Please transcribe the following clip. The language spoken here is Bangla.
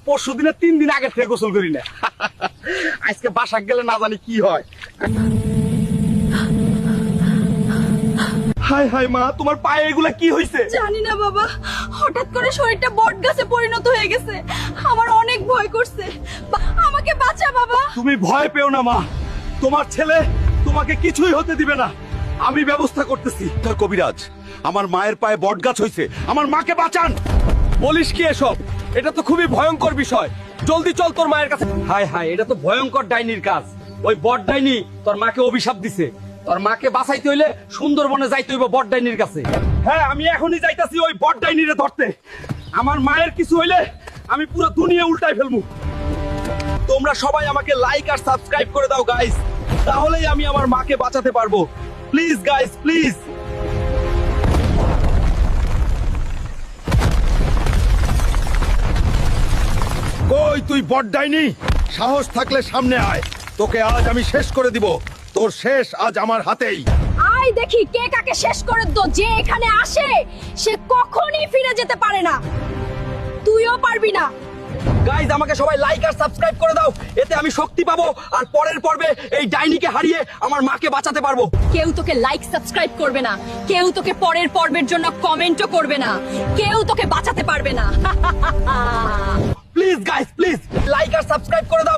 পরশু দিনে 3 দিন আগে থেকে গোসল করি না। আজকে বাসা গেলে না জানি কি হয়। হাই হাই মা, তোমার পায়ে এগুলা কি হইছে? জানি না বাবা, হঠাৎ করে শরীরটা বট গাছে পরিণত হয়ে গেছে। আমার অনেক ভয় করছে। আমাকে বাঁচা বাবা। তুমি ভয় পেও না মা, তোমার ছেলে তোমাকে কিছুই হতে দিবে না, আমি ব্যবস্থা করতেছি। কবিরাজ, আমার মায়ের পায়ে বটগাছ হইছে, আমার মাকে বাঁচান। বলিস কি এসব? এটা তো খুবই ভয়ঙ্কর বিষয়। জলদি চল তোর মায়ের কাছে। হাই হাই, এটা তো ভয়ঙ্কর ডাইনির কাজ। ওই বট ডাইনি তোর মাকে অভিশাপ দিছে। তোর মাকে বাঁচাইতে হইলে সুন্দরবনে যাইতে হইব বট ডাইনির কাছে। হ্যাঁ, আমি এখনই যাইতাছি ওই বট ডাইনিরে ধরতে। আমার মায়ের কিছু হইলে আমি পুরো দুনিয়া উল্টাই ফেলবো। তোমরা সবাই আমাকে লাইক আর সাবস্ক্রাইব করে দাও গাইস, তাহলেই আমি আমার মাকে বাঁচাতে পারবো। Please guys, please. কই তুই বট ডাইনি? সাহস থাকলে সামনে আয়, তোকে আজ আমি শেষ করে দিব। তোর শেষ আজ আমার হাতেই। আয় দেখি কে কাকে শেষ করে দো। যে এখানে আসে সে কখনোই ফিরে যেতে পারে না। তুইও পারবি না। গাইজ, আমাকে সবাই লাইক আর সাবস্ক্রাইব করে দাও, এতে আমি শক্তি পাবো আর পরের পর্বে এই ডাইনিকে হারিয়ে আমার মাকে বাঁচাতে পারবো। কেউ তোকে লাইক সাবস্ক্রাইব করবে না, কেউ তোকে পরের পর্বের জন্য কমেন্টও করবে না, কেউ তোকে বাঁচাতে পারবে না। প্লিজ গাইজ, প্লিজ লাইক আর সাবস্ক্রাইব করে দাও।